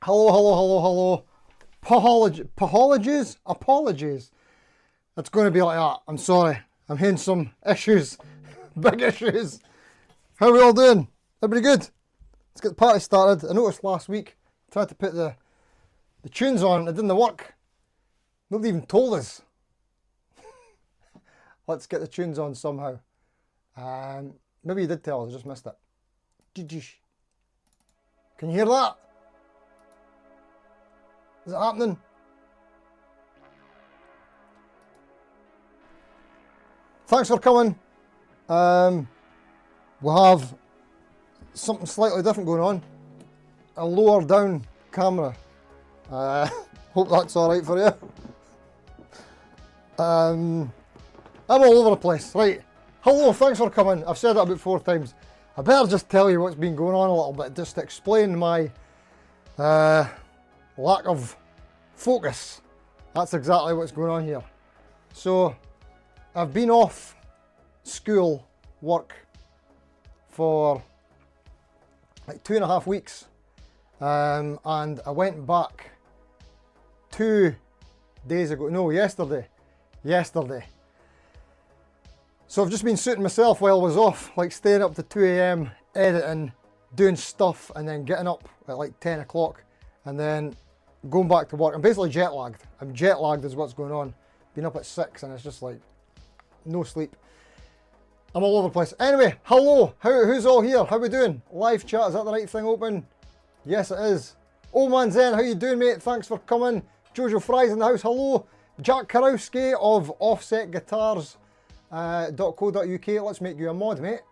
Hello, hello, hello, hello. Apologies. It's going to be like that. I'm sorry. I'm having some issues. Big issues. How are we all doing? Everybody good? Let's get the party started. I noticed last week, I tried to put the tunes on. It didn't work. Nobody even told us. Let's get the tunes on somehow. Maybe you did tell us. I just missed it. Can you hear that? Is it happening? Thanks for coming. We have something slightly different going on. A lower down camera. Hope that's alright for you. I'm all over the place. Right. Hello, thanks for coming. I've said that about 4 times. I better just tell you what's been going on a little bit, just to explain my lack of focus. That's exactly what's going on here. So, I've been off school work for like 2.5 weeks, and I went back 2 days ago. No, yesterday. So I've just been suiting myself while I was off, like staying up to 2 AM, editing, doing stuff, and then getting up at like 10 o'clock, and then going back to work. I'm basically jet lagged. I'm jet lagged is what's going on. Been up at 6 and it's just like, no sleep. I'm all over the place. Anyway, hello, who's all here? How we doing? Live chat, is that the right thing open? Yes it is. Old Man Zen, how you doing mate? Thanks for coming. Jojo Fry's in the house, hello. Jack Karowski of offsetguitars.co.uk. Let's make you a mod, mate.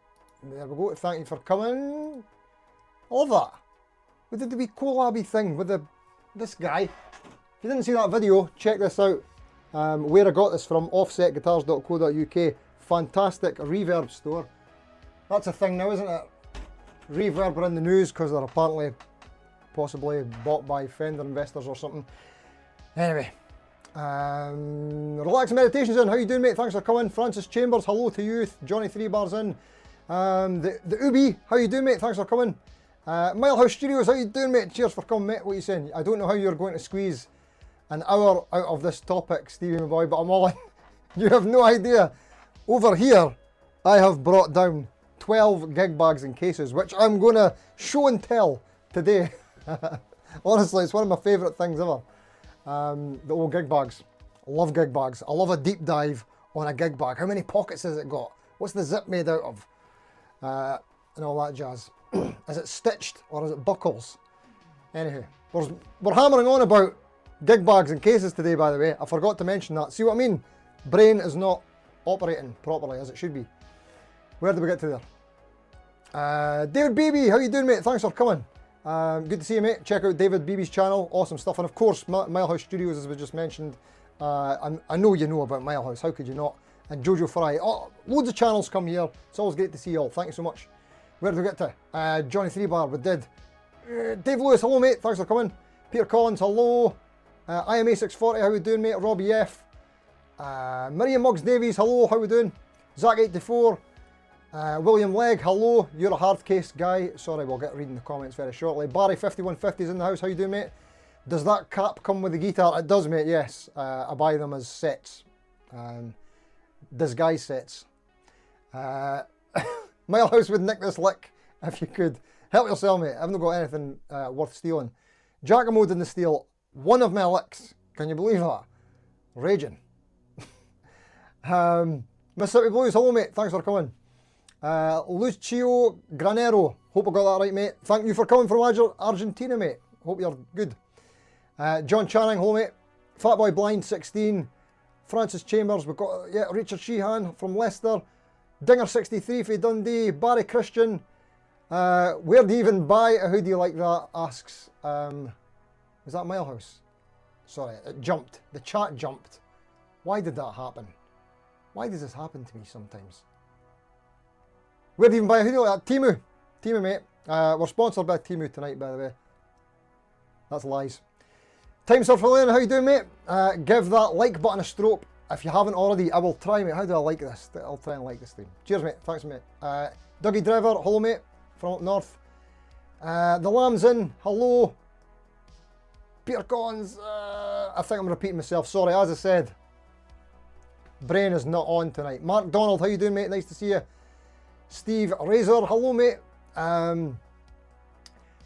There we go, thank you for coming. I love that. We did the wee collabby thing with this guy. If you didn't see that video, check this out. Where I got this from, offsetguitars.co.uk. Fantastic reverb store. That's a thing now, isn't it? Reverb are in the news because they're apparently possibly bought by Fender investors or something. Anyway, Relax Meditations in. How you doing, mate? Thanks for coming. Francis Chambers, hello to you. Johnny 3 Bars in. The Ubi, how you doing, mate? Thanks for coming. Milehouse Studios, how you doing, mate? Cheers for coming, mate. What are you saying? I don't know how you're going to squeeze an hour out of this topic, Stevie my boy, but I'm all in. You have no idea. Over here, I have brought down 12 gig bags and cases, which I'm going to show and tell today. Honestly, it's one of my favourite things ever. The old gig bags. I love gig bags. I love a deep dive on a gig bag. How many pockets has it got? What's the zip made out of? And all that jazz. Is it stitched or is it buckles? Anywho, we're hammering on about gig bags and cases today, by the way. I forgot to mention that. See what I mean? Brain is not operating properly as it should be. Where did we get to there? David Beebe, how you doing, mate? Thanks for coming. Good to see you, mate. Check out David Beebe's channel. Awesome stuff. And of course, Milehouse Studios, as we just mentioned. I know you know about Milehouse. How could you not? And Jojo Fry. Oh, loads of channels come here. It's always great to see you all. Thank you so much. Where did we get to? Johnny 3 Bar, we did. Dave Lewis, hello, mate. Thanks for coming. Peter Collins, hello. IMA 640, how we doing, mate? Robbie F. Miriam Muggs Davies, hello. How we doing? Zach 84. William Legg, hello. You're a hard case guy. Sorry, we'll get reading the comments very shortly. Barry 5150 is in the house. How you doing, mate? Does that cap come with the guitar? It does, mate, yes. I buy them as sets. Disguise sets. Milehouse would nick this lick if you could. Help yourself, mate. I haven't got anything worth stealing. Giacomo didn't steal one of my licks. Can you believe that? Raging. Mississippi Blues, hello, mate. Thanks for coming. Lucio Granero, hope I got that right, mate. Thank you for coming from Argentina, mate. Hope you're good. John Channing, hello, mate. Fatboy Blind 16. Francis Chambers, we've got Richard Sheehan from Leicester. Dinger 63 for Dundee. Barry Christian. Where do you even buy a hoodie like that? Asks. Was that Milehouse? Sorry, it jumped. The chat jumped. Why did that happen? Why does this happen to me sometimes? Where do you even buy a hoodie like that? Temu. Temu, mate. We're sponsored by Temu tonight, by the way. That's lies. Time Surfer Lane, how you doing, mate? Give that like button a stroke. If you haven't already, I will try, mate. How do I like this? I'll try and like this thing. Cheers, mate. Thanks, mate. Dougie Driver, hello, mate. From up north. The Lamb's in, hello. Peter Collins, I think I'm repeating myself. Sorry, as I said, brain is not on tonight. Mark Donald, how you doing, mate? Nice to see you. Steve Razor, hello, mate.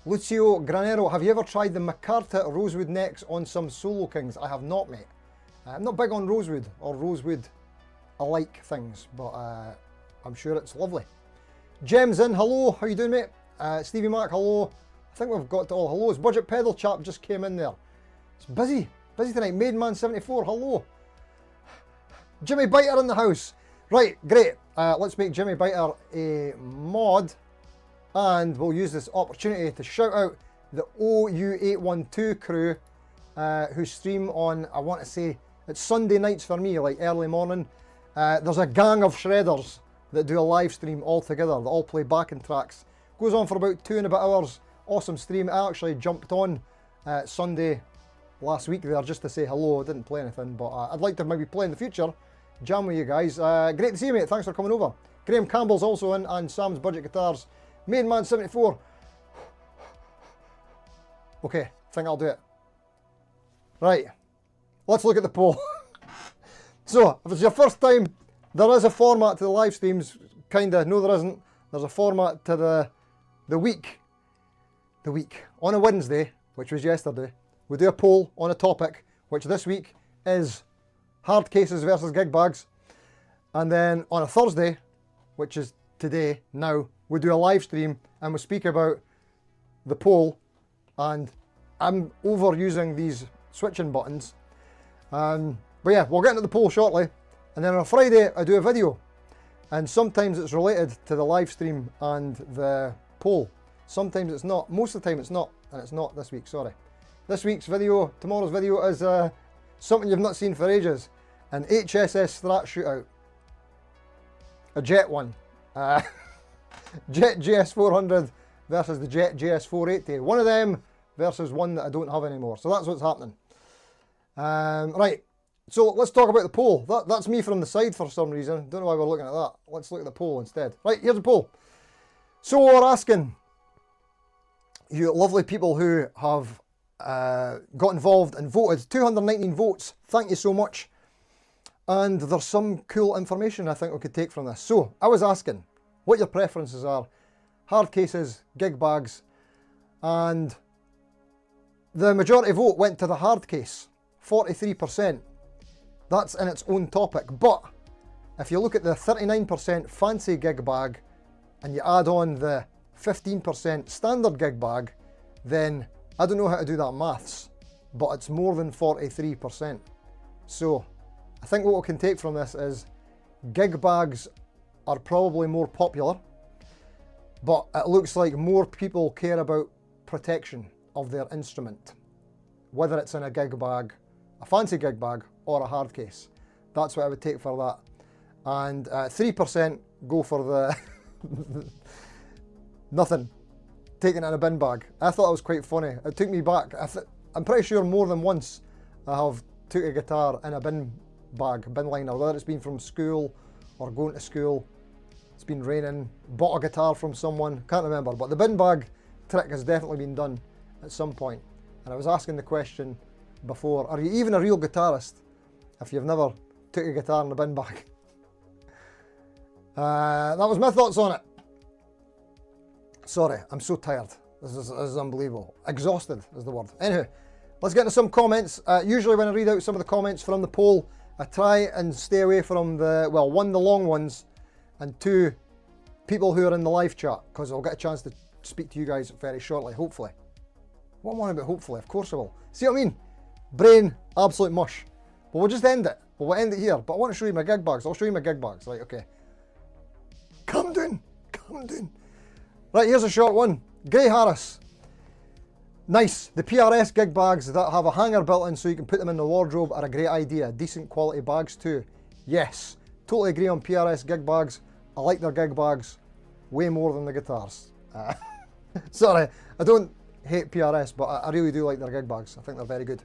Lucio Granero, have you ever tried the Micarta Rosewood necks on some Solo Kings? I have not, mate. I'm not big on rosewood or rosewood alike things, but I'm sure it's lovely. Gems in, hello, how you doing, mate? Stevie Mac, hello. I think we've got to all hellos. Budget Pedal chap just came in there. It's busy tonight. Maidman74, hello. Jimmy Biter in the house. Right, great. Let's make Jimmy Biter a mod, and we'll use this opportunity to shout out the OU812 crew who stream on, I want to say, it's Sunday nights for me, like early morning. There's a gang of shredders that do a live stream all together. They all play backing tracks. Goes on for about 2 and a bit hours. Awesome stream. I actually jumped on Sunday last week there just to say hello. I didn't play anything, but I'd like to maybe play in the future. Jam with you guys. Great to see you, mate. Thanks for coming over. Graham Campbell's also in, and Sam's Budget Guitars. Maidman74. Okay, think I'll do it. Right, let's look at the poll. So, if it's your first time, there is a format to the live streams. Kinda, no there isn't. There's a format to the week. The week. On a Wednesday, which was yesterday, we do a poll on a topic, which this week is hard cases versus gig bags. And then on a Thursday, which is today, now, we do a live stream and we speak about the poll. And I'm overusing these switching buttons. But yeah, we'll get into the poll shortly. And then on a Friday, I do a video. And sometimes it's related to the live stream and the poll. Sometimes it's not. Most of the time it's not. And it's not this week, sorry. This week's video, tomorrow's video, is something you've not seen for ages. An HSS Strat shootout. A Jet one. Jet GS400 versus the Jet GS480. One of them versus one that I don't have anymore. So that's what's happening. Right. So let's talk about the poll. That's me from the side for some reason. Don't know why we're looking at that. Let's look at the poll instead. Right, here's the poll. So we're asking you lovely people who have got involved and voted. 219 votes. Thank you so much. And there's some cool information I think we could take from this. So I was asking what your preferences are. Hard cases, gig bags, and the majority vote went to the hard case. 43%. That's in its own topic, but if you look at the 39% fancy gig bag and you add on the 15% standard gig bag, then I don't know how to do that maths, but it's more than 43%. So I think what we can take from this is gig bags are probably more popular, but it looks like more people care about protection of their instrument, whether it's in a gig bag, a fancy gig bag, or a hard case. That's what I would take for that. And 3% go for the nothing, taking it in a bin bag. I thought it was quite funny. It took me back. I'm pretty sure more than once I have took a guitar in a bin bag, bin liner, whether it's been from school or going to school. It's been raining, bought a guitar from someone, can't remember, but the bin bag trick has definitely been done at some point. And I was asking the question before, are you even a real guitarist if you've never took a guitar in a bin bag? That was my thoughts on it. Sorry, I'm so tired. This is unbelievable. Exhausted is the word. Anyway, let's get into some comments. Usually when I read out some of the comments from the poll, I try and stay away from the, well, one, the long ones, and two, people who are in the live chat, because I'll get a chance to speak to you guys very shortly, hopefully. What am I on about hopefully? Of course I will. See what I mean? Brain, absolute mush. But we'll just end it. We'll end it here. But I want to show you my gig bags. I'll show you my gig bags. Right, okay. Come down. Come down. Right, here's a short one. Gray Harris. Nice. The PRS gig bags that have a hanger built in so you can put them in the wardrobe are a great idea. Decent quality bags too. Yes. Totally agree on PRS gig bags. I like their gig bags way more than the guitars. Sorry, I don't hate PRS, but I really do like their gig bags. I think they're very good.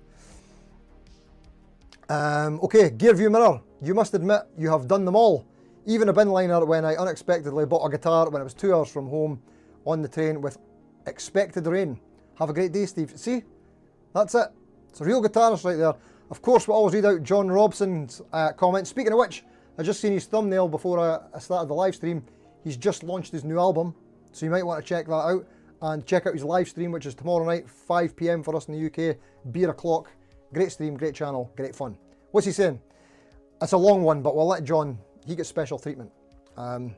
Okay, gear view mirror. You must admit you have done them all. Even a bin liner when I unexpectedly bought a guitar when I was 2 hours from home on the train with expected rain. Have a great day, Steve. See? That's it. It's a real guitarist right there. Of course, we'll always read out John Robson's comment. Speaking of which, I just seen his thumbnail before I started the live stream. He's just launched his new album, so you might want to check that out. And check out his live stream, which is tomorrow night, 5 PM for us in the UK, beer o'clock. Great stream, great channel, great fun. What's he saying? It's a long one, but we'll let John, he gets special treatment. So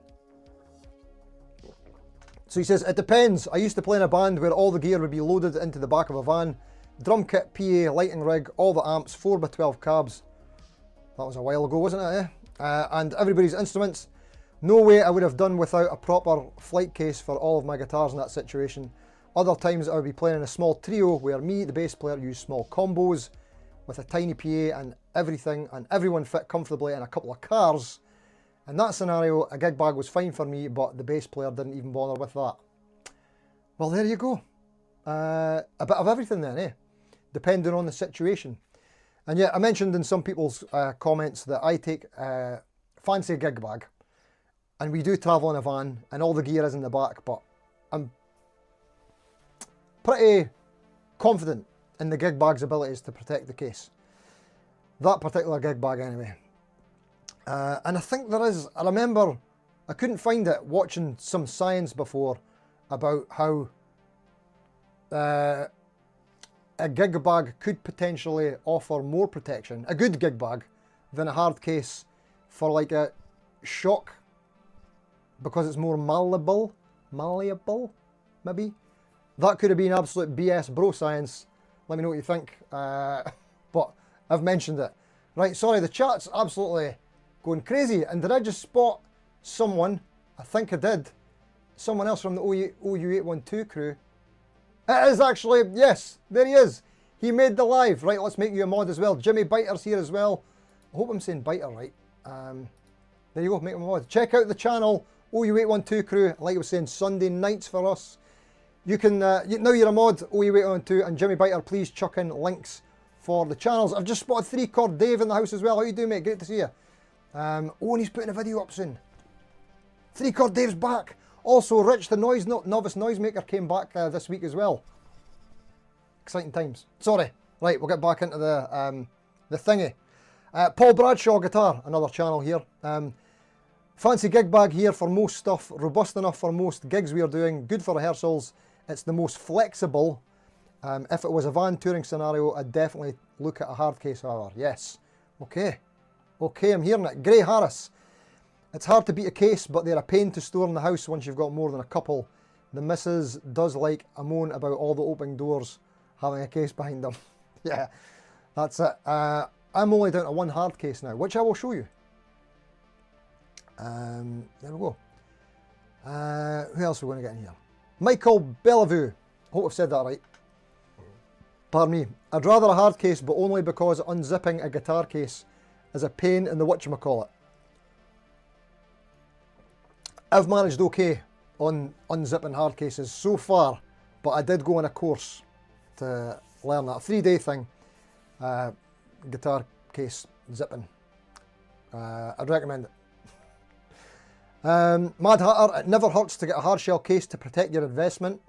he says, it depends. I used to play in a band where all the gear would be loaded into the back of a van. Drum kit, PA, lighting rig, all the amps, 4x12 cabs. That was a while ago, wasn't it? And everybody's instruments. No way I would have done without a proper flight case for all of my guitars in that situation. Other times I would be playing in a small trio where me, the bass player, used small combos with a tiny PA and everything, and everyone fit comfortably in a couple of cars. In that scenario, a gig bag was fine for me, but the bass player didn't even bother with that. Well, there you go. A bit of everything then, eh? Depending on the situation. And yeah, I mentioned in some people's comments that I take fancy a gig bag, and we do travel in a van, and all the gear is in the back, but I'm pretty confident in the gig bag's abilities to protect the case. That particular gig bag anyway. And I think there is, I remember, I couldn't find it watching some science before about how a gig bag could potentially offer more protection, a good gig bag, than a hard case for like a shock, because it's more malleable, maybe? That could have been absolute BS bro science. Let me know what you think. But I've mentioned it. Right, sorry, the chat's absolutely going crazy. And did I just spot someone? I think I did. Someone else from the OU812 crew. It is actually, yes, there he is. He made the live. Right, let's make you a mod as well. Jimmy Biter's here as well. I hope I'm saying Biter right. There you go, make him a mod. Check out the channel, OU812 crew. Like I was saying, Sunday nights for us. You can, now you're a mod, OU812, and Jimmy Biter, please chuck in links for the channels. I've just spotted 3-Chord Dave in the house as well. How you doing, mate? Great to see you. Oh, and he's putting a video up soon. 3-Chord Dave's back. Also, Rich, the novice noisemaker, came back this week as well. Exciting times. Sorry. Right, we'll get back into the thingy. Paul Bradshaw Guitar, another channel here. Fancy gig bag here for most stuff. Robust enough for most gigs we are doing. Good for rehearsals. It's the most flexible. If it was a van touring scenario, I'd definitely look at a hard case, however. Yes. Okay. Okay, I'm hearing it. Gray Harris. It's hard to beat a case, but they're a pain to store in the house once you've got more than a couple. The missus does like a moan about all the opening doors having a case behind them. Yeah, that's it. I'm only down to one hard case now, which I will show you. There we go. Who else are we going to get in here? Michael Bellevue. Hope I've said that right. Pardon me. I'd rather a hard case, but only because unzipping a guitar case is a pain in the whatchamacallit. I've managed okay on unzipping hard cases so far, but I did go on a course to learn that. A 3-day thing. Guitar case zipping. I'd recommend it. Mad Hatter, it never hurts to get a hard shell case to protect your investment.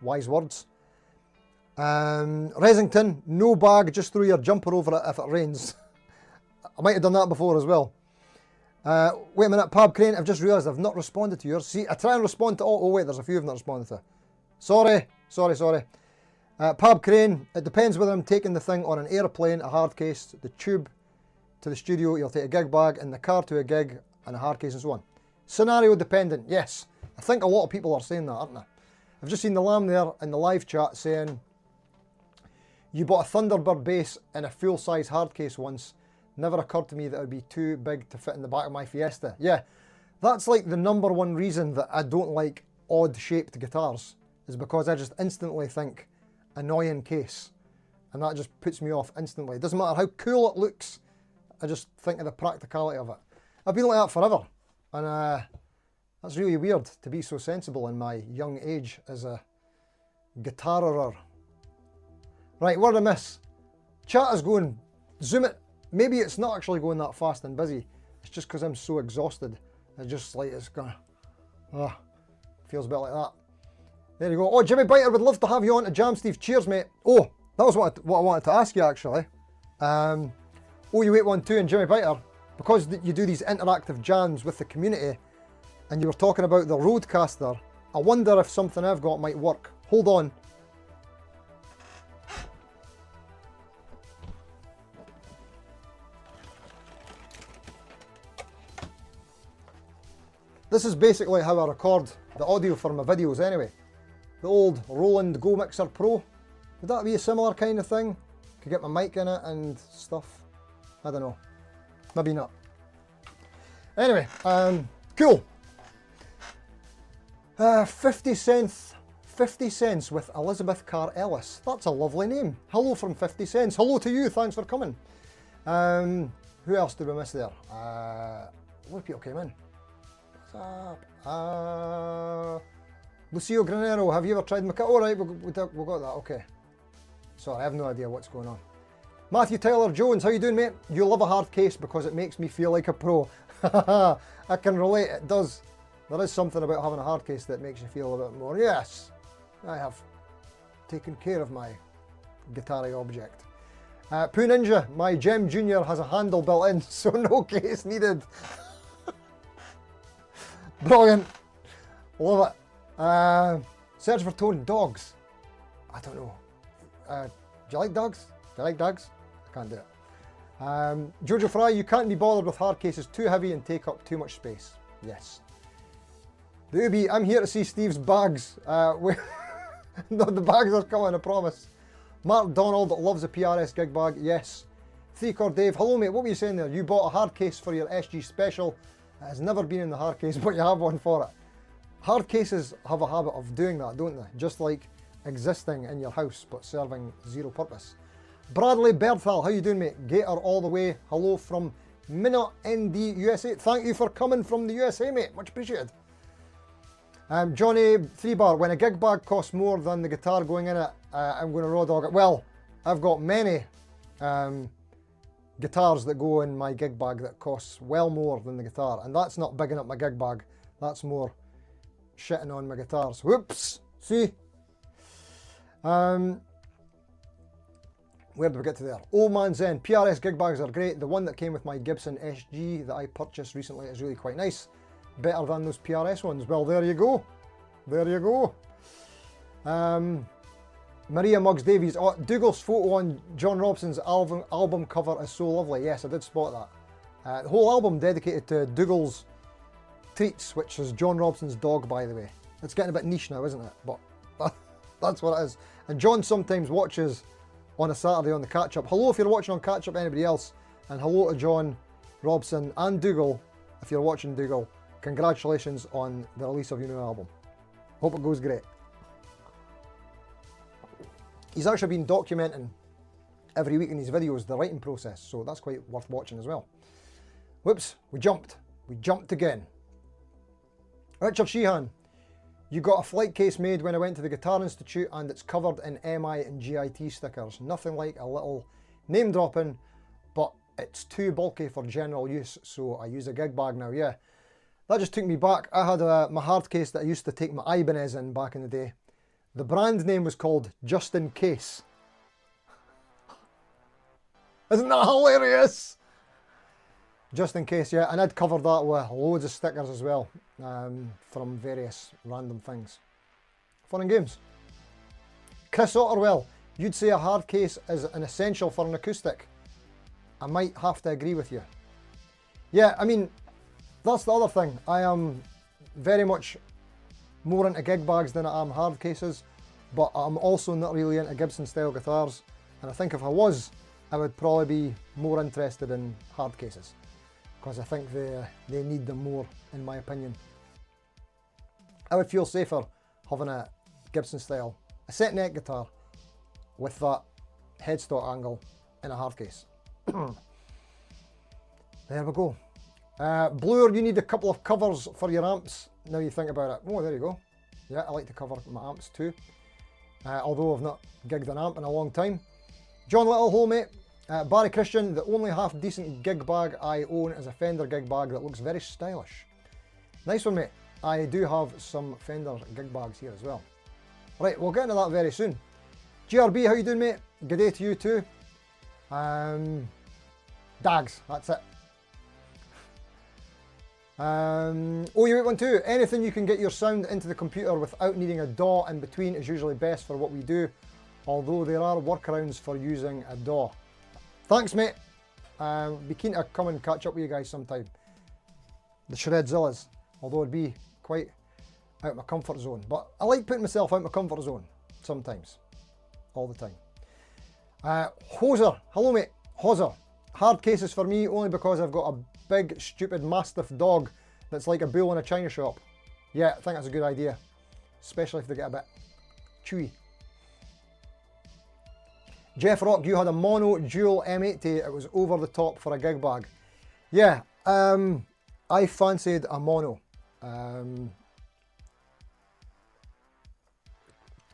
Wise words. Resington, no bag, just throw your jumper over it if it rains. I might have done that before as well. Wait a minute, Pab Crane, I've just realised I've not responded to yours. See, I try and respond to all. Oh wait, there's a few I've not responded to. Sorry. Pab Crane, it depends whether I'm taking the thing on an airplane, a hard case, the tube to the studio, you'll take a gig bag, in the car to a gig, and a hard case and so on. Scenario dependent, yes. I think a lot of people are saying that, aren't they? I've just seen the Lamb there in the live chat saying, you bought a Thunderbird bass in a full-size hard case once. Never occurred to me that it would be too big to fit in the back of my Fiesta. Yeah, that's like the #1 reason that I don't like odd-shaped guitars, is because I just instantly think annoying case, and that just puts me off instantly. It doesn't matter how cool it looks, I just think of the practicality of it. I've been like that forever, and that's really weird to be so sensible in my young age as a guitarer. Right, what did I miss? Chat is going, zoom it. Maybe it's not actually going that fast and busy. It's just because I'm so exhausted. It's just like it's gonna, feels a bit like that. There you go. Oh, Jimmy Biter would love to have you on to Jam, Steve. Cheers, mate. Oh, That was what I wanted to ask you actually. OU812 and Jimmy Biter, because you do these interactive jams with the community, and you were talking about the Roadcaster, I wonder if something I've got might work. Hold on. This is basically how I record the audio for my videos anyway. The old Roland Go Mixer Pro. Would that be a similar kind of thing? Could get my mic in it and stuff. I don't know. Maybe not. Anyway, cool. 50 cents with Elizabeth Carr Ellis. That's a lovely name. Hello from 50 cents. Hello to you. Thanks for coming. Who else did we miss there? What people came in? What's up? Lucio Granero, have you ever tried Maca? All right, we got that. Okay. Sorry, I have no idea what's going on. Matthew Tyler Jones, how you doing, mate? You love a hard case because it makes me feel like a pro. I can relate. It does. There is something about having a hard case that makes you feel a bit more. Yes, I have taken care of my guitar object. Poo Ninja, my Gem Junior has a handle built in, so no case needed. Brilliant. Love it. Search for Tone Dogs. I don't know. Do you like dogs? Do you like dogs? I can't do it. Jojo Fry, you can't be bothered with hard cases, too heavy and take up too much space. Yes. The Ubi, I'm here to see Steve's bags. No, the bags are coming, I promise. Mark Donald loves a PRS gig bag. Yes. 3-Chord Dave, hello mate, what were you saying there? You bought a hard case for your SG Special. It has never been in the hard case, but you have one for it. Hard cases have a habit of doing that, don't they? Just like existing in your house, but serving zero purpose. Bradley Berthal, how you doing, mate? Gator all the way. Hello from Minot, ND, USA. Thank you for coming from the USA, mate. Much appreciated. Johnny 3-Bar, when a gig bag costs more than the guitar going in it, I'm going to raw dog it. Well, I've got many guitars that go in my gig bag that costs well more than the guitar, and that's not bigging up my gig bag. That's more shitting on my guitars. Whoops! See? Where did we get to there? Old Man Zen. PRS gig bags are great. The one that came with my Gibson SG that I purchased recently is really quite nice. Better than those PRS ones. Well, there you go. There you go. Maria Muggs Davies. Oh, Dougal's photo on John Robson's album cover is so lovely. Yes, I did spot that. The whole album dedicated to Dougal's treats, which is John Robson's dog, by the way. It's getting a bit niche now, isn't it? But that's what it is. And John sometimes watches on a Saturday on the catch-up. Hello if you're watching on catch-up, anybody else. And hello to John Robson and Dougal, if you're watching Dougal. Congratulations on the release of your new album. Hope it goes great. He's actually been documenting every week in his videos the writing process, so that's quite worth watching as well. Whoops, we jumped. We jumped again. Richard Sheehan. You got a flight case made when I went to the Guitar Institute and it's covered in MI and GIT stickers. Nothing like a little name dropping, but it's too bulky for general use, so I use a gig bag now. Yeah, that just took me back. I had my hard case that I used to take my Ibanez in back in the day. The brand name was called Just In Case. Isn't that hilarious? Just in case, yeah, and I'd covered that with loads of stickers as well, from various random things. Fun and games. Chris Otterwell, you'd say a hard case is an essential for an acoustic. I might have to agree with you. Yeah, I mean, that's the other thing. I am very much more into gig bags than I am hard cases, but I'm also not really into Gibson style guitars, and I think if I was, I would probably be more interested in hard cases, because I think they need them more, in my opinion. I would feel safer having a Gibson style, a set neck guitar with that headstock angle in a hard case. There we go. Bluer, you need a couple of covers for your amps, now you think about it. Oh, there you go. Yeah, I like to cover my amps too, although I've not gigged an amp in a long time. John Littlehole, mate. Barry Christian, the only half decent gig bag I own is a Fender gig bag that looks very stylish. Nice one, mate. I do have some Fender gig bags here as well. Right, we'll get into that very soon. GRB, how you doing, mate? Good day to you too. Dags, that's it. Oh, you 812, anything you can get your sound into the computer without needing a DAW in between is usually best for what we do, although there are workarounds for using a DAW. Thanks, mate. Be keen to come and catch up with you guys sometime. The Shredzillas, although it'd be quite out of my comfort zone, but I like putting myself out of my comfort zone sometimes, all the time. Hoser, hello mate, Hoser. Hard cases for me only because I've got a big stupid mastiff dog that's like a bull in a china shop. Yeah, I think that's a good idea, especially if they get a bit chewy. Jeff Rock, you had a mono dual M80, it was over the top for a gig bag. Yeah, I fancied a mono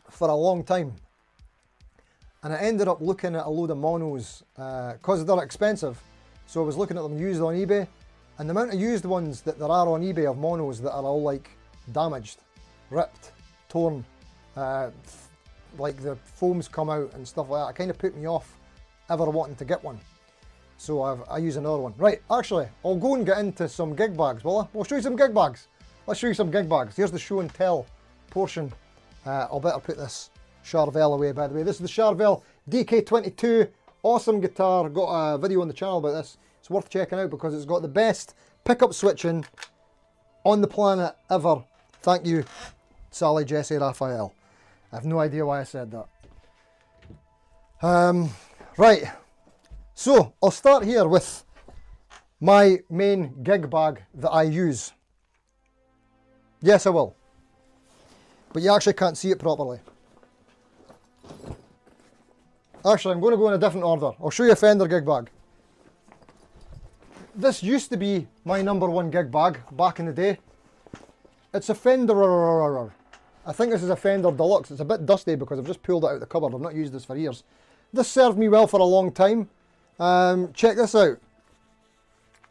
for a long time, and I ended up looking at a load of monos because they're expensive, so I was looking at them used on eBay, and the amount of used ones that there are on eBay of monos that are all like damaged, ripped, torn, like the foams come out and stuff like that, it kind of put me off ever wanting to get one. So I use another one. Right, actually, I'll go and get into some gig bags, will I? We'll show you some gig bags. Let's show you some gig bags. Here's the show and tell portion. I'll better put this Charvel away, by the way. This is the Charvel DK22. Awesome guitar. Got a video on the channel about this. It's worth checking out because it's got the best pickup switching on the planet ever. Thank you, Sally, Jesse, Raphael. I have no idea why I said that. Right. So, I'll start here with my main gig bag that I use. Yes, I will. But you actually can't see it properly. Actually, I'm going to go in a different order. I'll show you a Fender gig bag. This used to be my #1 gig bag back in the day. It's a Fender. I think this is a Fender Deluxe. It's a bit dusty because I've just pulled it out of the cupboard. I've not used this for years. This served me well for a long time. Check this out.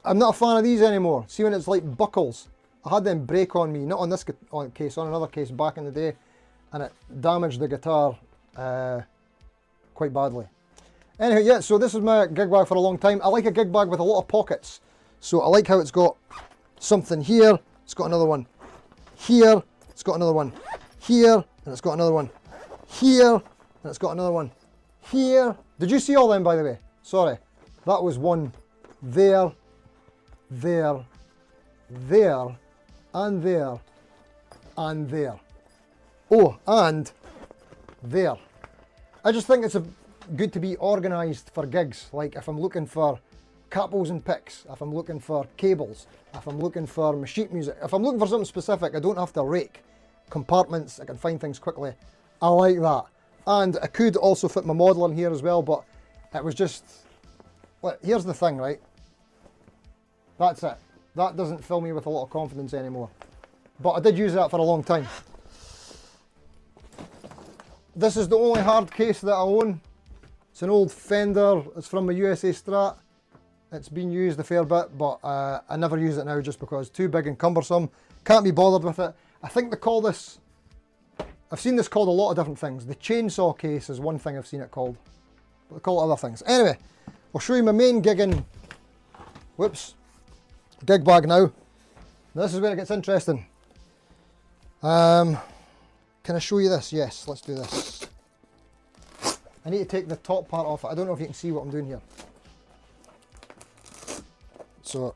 I'm not a fan of these anymore. See when it's like buckles? I had them break on me, not on this case, on another case back in the day, and it damaged the guitar quite badly. Anyway, yeah, so this is my gig bag for a long time. I like a gig bag with a lot of pockets. So I like how it's got something here, it's got another one here, it's got another one here, and it's got another one here, and it's got another one here. Did you see all them, by the way? Sorry, that was one there, there, there, and there, and there. Oh, and there. I just think it's good to be organised for gigs. Like if I'm looking for capos and picks, if I'm looking for cables, if I'm looking for sheet music, if I'm looking for something specific, I don't have to rake compartments, I can find things quickly. I like that. And I could also fit my model in here as well, but it was just, well, here's the thing, right? That's it. That doesn't fill me with a lot of confidence anymore. But I did use that for a long time. This is the only hard case that I own. It's an old Fender. It's from a USA Strat. It's been used a fair bit, but I never use it now just because too big and cumbersome. Can't be bothered with it. I think they call this, I've seen this called a lot of different things. The chainsaw case is one thing I've seen it called. But they call it other things. Anyway, I'll show you my main gigging, gig bag now. This is where it gets interesting. Can I show you this? Yes, let's do this. I need to take the top part off it. I don't know if you can see what I'm doing here. So,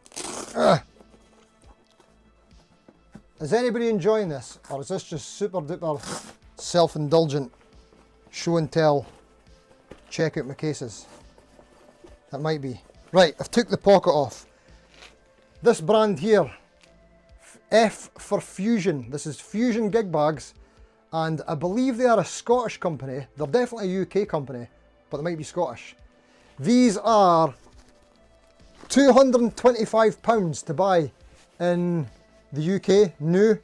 is anybody enjoying this? Or is this just super duper self-indulgent show and tell, check out my cases? That might be. Right, I've took the pocket off. This brand here, F for Fusion. This is Fusion gig bags, and I believe they are a Scottish company. They're definitely a UK company, but they might be Scottish. These are £225 to buy in the UK, new,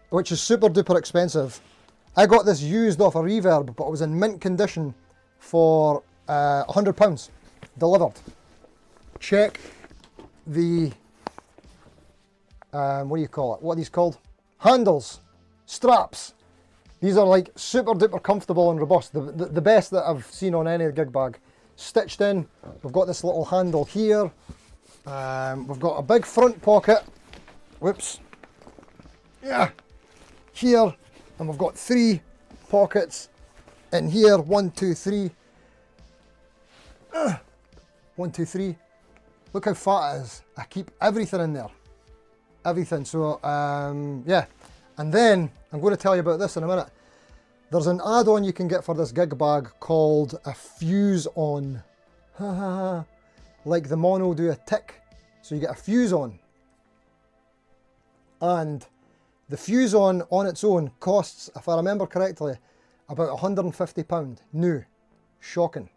which is super duper expensive. I got this used off a Reverb, but it was in mint condition for £100 delivered. Check the what do you call it? What are these called? Handles, straps. These are like super duper comfortable and robust. The best that I've seen on any gig bag. Stitched in. We've got this little handle here. We've got a big front pocket. Whoops. Yeah. Here. And we've got 3 pockets in here. 1, 2, 3. 1, 2, 3. Look how fat it is. I keep everything in there. Everything. So, yeah. And then, I'm going to tell you about this in a minute. There's an add-on you can get for this gig bag called a fuse on. Like the mono do a tick. So you get a fuse on. And the fuse on its own costs, if I remember correctly, about £150 new. Shocking.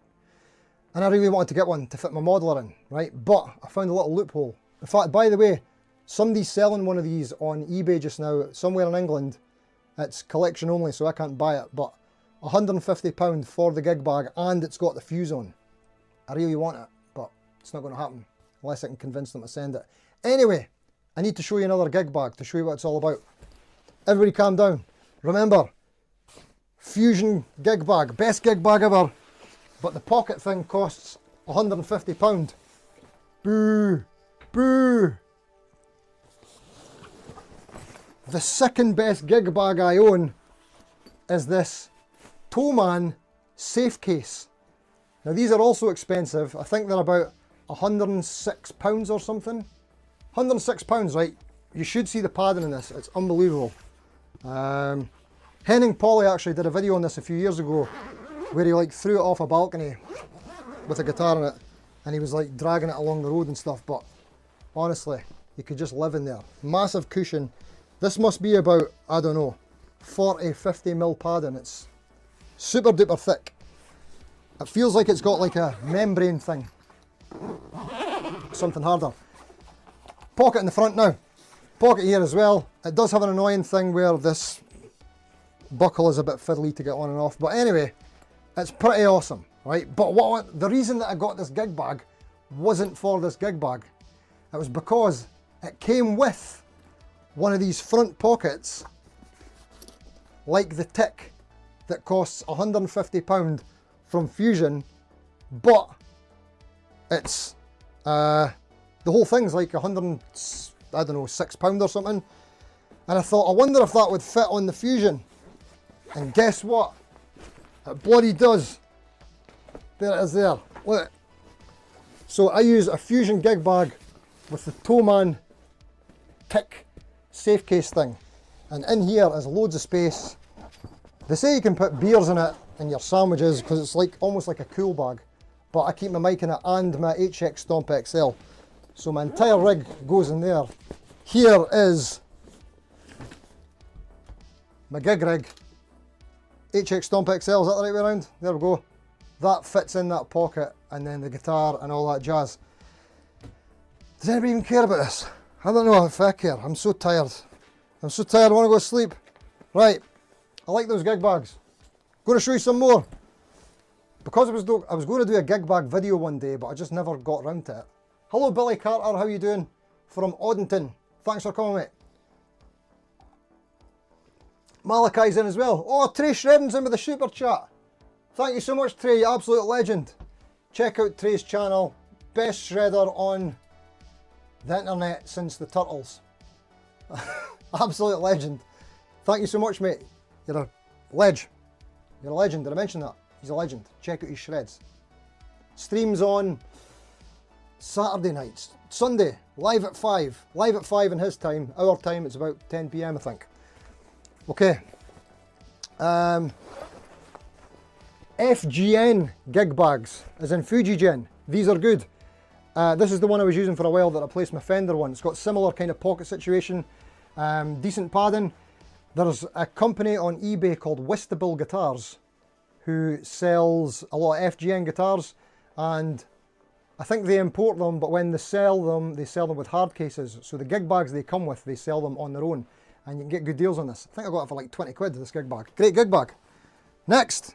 And I really wanted to get one to fit my modeler in, right? But I found a little loophole. In fact, by the way, somebody's selling one of these on eBay just now, somewhere in England. It's collection only, so I can't buy it, but £150 for the gig bag, and it's got the fuse on. I really want it, but it's not going to happen unless I can convince them to send it. Anyway, I need to show you another gig bag to show you what it's all about. Everybody calm down. Remember, Fusion gig bag, best gig bag ever, but the pocket thing costs £150. Boo! Boo! The second best gig bag I own is this Thomann safe case. Now these are also expensive. I think they're about £106 or something. £106, right? You should see the padding in this. It's unbelievable. Henning Polly actually did a video on this a few years ago where he like threw it off a balcony with a guitar in it and he was like dragging it along the road and stuff, but honestly, you could just live in there. Massive cushion. This must be about, I don't know, 40, 50 mil padding. It's super duper thick. It feels like it's got like a membrane thing. Something harder. Pocket in the front now. Pocket here as well. It does have an annoying thing where this buckle is a bit fiddly to get on and off. But anyway, it's pretty awesome, right? But the reason that I got this gig bag wasn't for this gig bag. It was because it came with one of these front pockets, like the tick, that costs £150 from Fusion, but it's the whole thing's like £6 or something. And I thought, I wonder if that would fit on the Fusion. And guess what? It bloody does. There it is there. Look. So I use a Fusion gig bag with the Thomann tick safe case thing, and in here is loads of space. They say you can put beers in it and your sandwiches because it's like almost like a cool bag, but I keep my mic in it and my HX Stomp XL, so my entire rig goes in there. Here is my gig rig, HX Stomp XL, is that the right way around? There we go. That fits in that pocket, and then the guitar and all that jazz. Does anybody even care about this? I don't know if I care. I'm so tired. I'm so tired, I want to go to sleep. Right, I like those gig bags. Going to show you some more. Because I was going to do a gig bag video one day, but I just never got around to it. Hello Billy Carter, how you doing? From Oddington. Thanks for coming, mate. Malachi's in as well. Oh, Trey Shredding's in with the super chat. Thank you so much, Trey, you absolute legend. Check out Trey's channel. Best shredder on the internet since the Turtles. Absolute legend. Thank you so much, mate. You're a ledge. You're a legend. Did I mention that? He's a legend. Check out his shreds. Streams on Saturday nights. Sunday, live at 5. Live at 5 in his time. Our time, it's about 10 PM, I think. Okay. FGN gig bags, as in Fujigen. These are good. This is the one I was using for a while that I replaced my Fender one. It's got similar kind of pocket situation, decent padding. There's a company on eBay called Wistable Guitars who sells a lot of FGN guitars, and I think they import them, but when they sell them with hard cases. So the gig bags they come with, they sell them on their own, and you can get good deals on this. I think I got it for like 20 quid, this gig bag. Great gig bag. Next,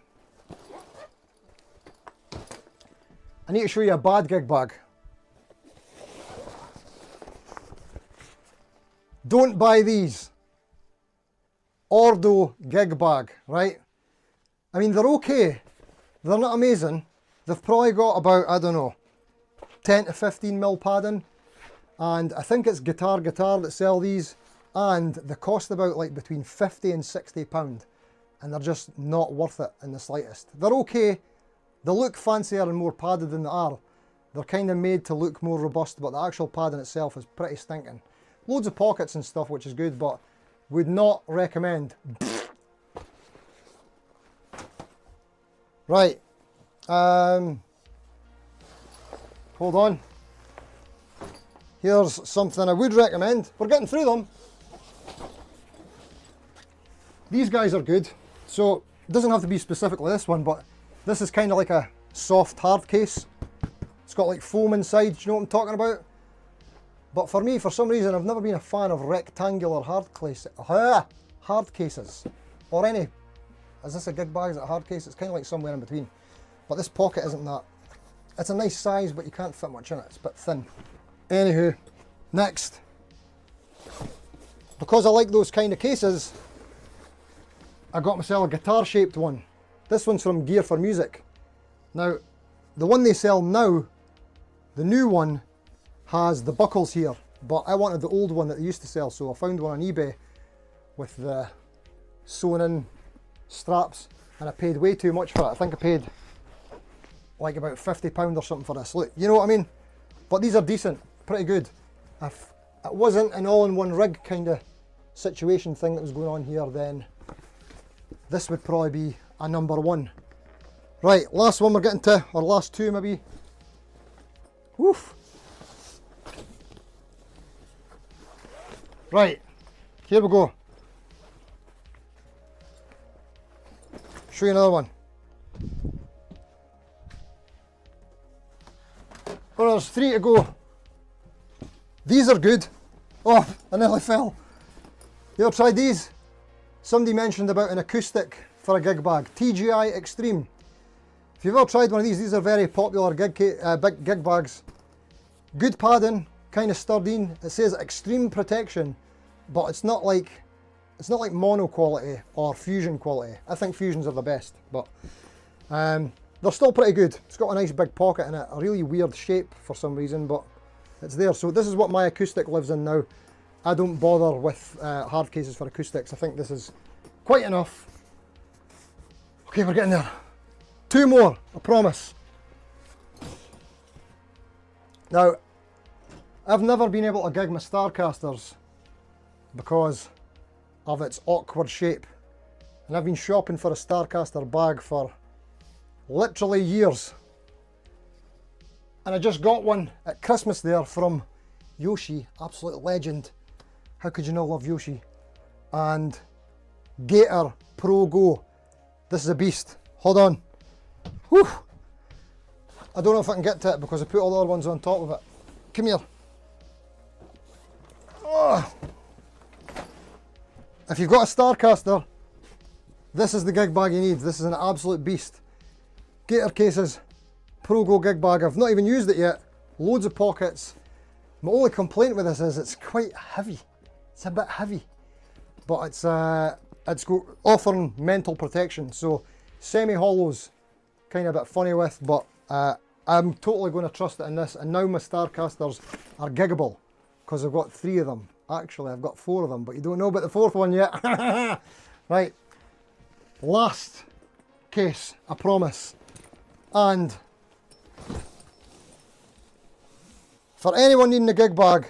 I need to show you a bad gig bag. Don't buy these. Ordo gig bag, right? I mean, they're okay. They're not amazing. They've probably got about, I don't know, 10 to 15 mil padding. And I think it's Guitar that sell these. And they cost about like between 50 and 60 pound. And they're just not worth it in the slightest. They're okay. They look fancier and more padded than they are. They're kind of made to look more robust, but the actual padding itself is pretty stinking. Loads of pockets and stuff, which is good, but would not recommend. Right. Hold on. Here's something I would recommend. We're getting through them. These guys are good. So, it doesn't have to be specifically this one, but this is kind of like a soft hard case. It's got like foam inside, do you know what I'm talking about? But for me, for some reason, I've never been a fan of rectangular hard cases. Or any, is this a gig bag, is it a hard case? It's kind of like somewhere in between. But this pocket isn't that. It's a nice size, but you can't fit much in it, it's a bit thin. Anywho, next. Because I like those kind of cases, I got myself a guitar shaped one. This one's from Gear for Music. Now, the one they sell now, the new one, has the buckles here, but I wanted the old one that they used to sell, so I found one on eBay with the sewn in straps, and I paid way too much for it. I think I paid like about £50 or something for this. Look, you know what I mean? But these are decent, pretty good. If it wasn't an all-in-one rig kind of situation thing that was going on here, then this would probably be a number one. Right, last one we're getting to, or last two maybe. Woof. Right, here we go. Show you another one. Well, there's three to go. These are good. Oh, I nearly fell. You ever tried these? Somebody mentioned about an acoustic for a gig bag. TGI Extreme. If you've ever tried one of these are very popular big gig bags. Good padding, kind of sturdy. It says extreme protection, but it's not like mono quality or fusion quality. I think fusions are the best, but they're still pretty good. It's got a nice big pocket in it, a really weird shape for some reason, but it's there. So this is what my acoustic lives in now. I don't bother with hard cases for acoustics. I think this is quite enough. Okay, we're getting there. Two more, I promise. Now, I've never been able to gig my Starcasters because of its awkward shape. And I've been shopping for a Starcaster bag for literally years. And I just got one at Christmas there from Yoshi, absolute legend. How could you not love Yoshi? And Gator Pro Go. This is a beast. Hold on. Whew. I don't know if I can get to it because I put all the other ones on top of it. Come here. Oh. If you've got a Starcaster, this is the gig bag you need. This is an absolute beast. Gator Cases, Pro Go gig bag. I've not even used it yet. Loads of pockets. My only complaint with this is it's quite heavy. It's a bit heavy, but it's offering mental protection. So semi-hollows, kind of a bit funny with, but I'm totally going to trust it in this. And now my Starcasters are giggable because I've got 3 of them. Actually, I've got 4 of them, but you don't know about the 4th one yet. Right, last case, I promise. And for anyone needing a gig bag,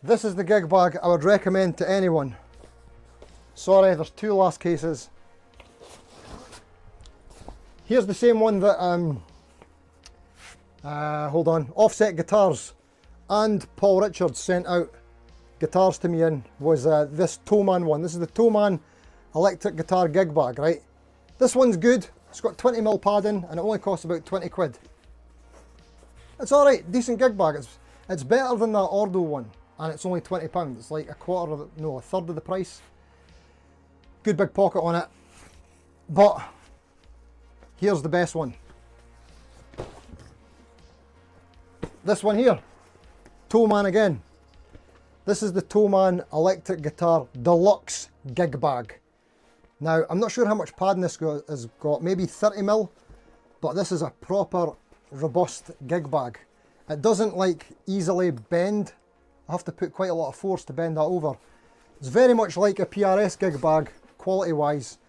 this is the gig bag I would recommend to anyone. Sorry, there's 2 last cases. Here's the same one that, hold on, Offset Guitars and Paul Richards sent out guitars to me in, was this Thomann one. This is the Thomann electric guitar gig bag, right? This one's good. It's got 20mm padding and it only costs about 20 quid. It's alright, decent gig bag. It's better than that Ordo one and it's only £20. It's like a third of the price. Good big pocket on it. But here's the best one. This one here, Thomann again. This is the Thomann electric guitar deluxe gig bag. Now, I'm not sure how much padding this has got, maybe 30mm, but this is a proper robust gig bag. It doesn't like easily bend. I have to put quite a lot of force to bend that over. It's very much like a PRS gig bag, quality wise.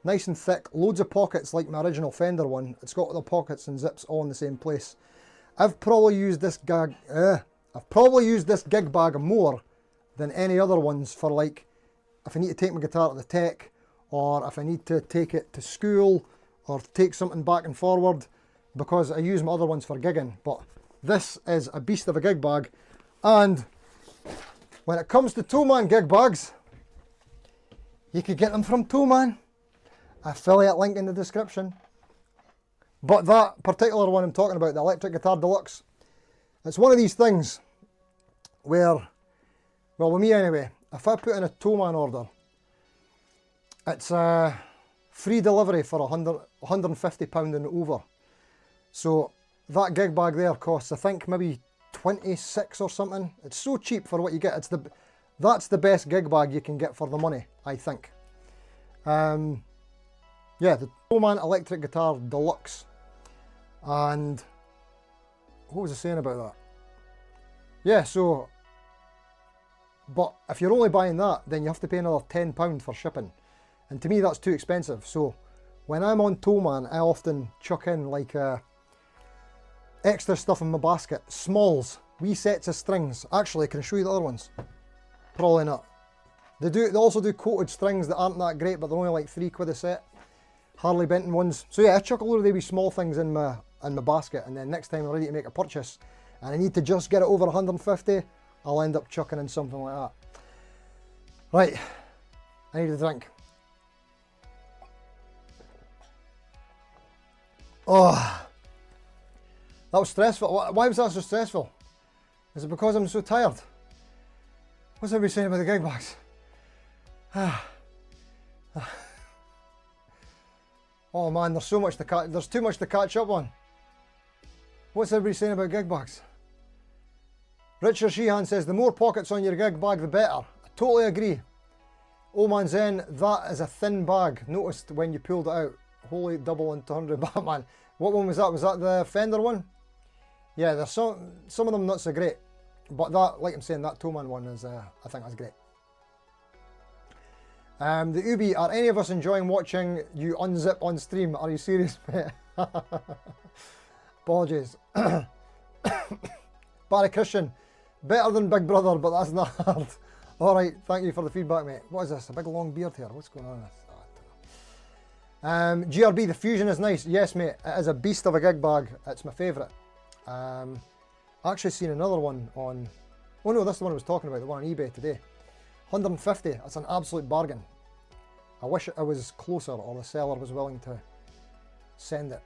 Nice and thick, loads of pockets like my original Fender one. It's got the pockets and zips all in the same place. I've probably used this gig bag more than any other ones for, like, if I need to take my guitar to the tech, or if I need to take it to school, or take something back and forward, because I use my other ones for gigging. But this is a beast of a gig bag. And when it comes to Thomann gig bags, you can get them from Thomann. Affiliate link in the description. But that particular one I'm talking about, the Electric Guitar Deluxe, it's one of these things where, well, with me anyway, if I put in a Thomann order, it's free delivery for £150 and over. So that gig bag there costs, I think, maybe 26 or something. It's so cheap for what you get. That's the best gig bag you can get for the money, I think. Yeah, the Thomann Electric Guitar Deluxe. And what was I saying about that? Yeah, so, but if you're only buying that, then you have to pay another £10 for shipping. And to me, that's too expensive. So when I'm on Thomann, I often chuck in like extra stuff in my basket. Smalls, wee sets of strings. Actually, can I show you the other ones? Probably not. They also do coated strings that aren't that great, but they're only like £3 a set. Harley Benton ones. So yeah, I chuck a load of these small things in my basket, and then next time I'm ready to make a purchase and I need to just get it over 150, I'll end up chucking in something like that. Right, I need a drink. Oh, that was stressful. Why was that so stressful? Is it because I'm so tired? What's everybody saying about the gig bags? Oh man, there's too much to catch up on. What's everybody saying about gig bags? Richard Sheehan says the more pockets on your gig bag the better. I totally agree. Oh man Zen, that is a thin bag. Noticed when you pulled it out. Holy double into 100 Batman. What one was that? Was that the Fender one? Yeah, there's some of them not so great. But that, like I'm saying, that Thomann one is, I think that's great. The Ubi, are any of us enjoying watching you unzip on stream? Are you serious, mate? Apologies. Barry Christian, better than Big Brother, but that's not hard. Alright, thank you for the feedback, mate. What is this? A big long beard here? What's going on with this? GRB, the Fusion is nice. Yes, mate, it is a beast of a gig bag. It's my favourite. I actually seen another one on... Oh no, this is the one I was talking about, the one on eBay today. 150, that's an absolute bargain. I wish I was closer, or the seller was willing to send it.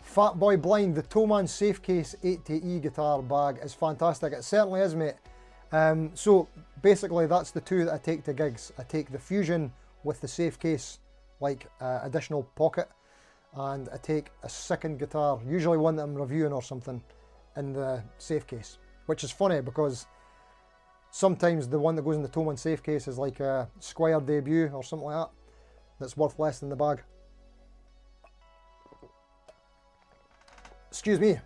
Fat Boy Blind, the Thomann Safecase 80E guitar bag is fantastic. It certainly is, mate. So basically that's the two that I take to gigs. I take the Fusion with the Safecase, like additional pocket, and I take a second guitar, usually one that I'm reviewing or something, in the Safecase. Which is funny because sometimes the one that goes in the Thomann Safecase is like a Squire debut or something like that, that's worth less than the bag. Excuse me.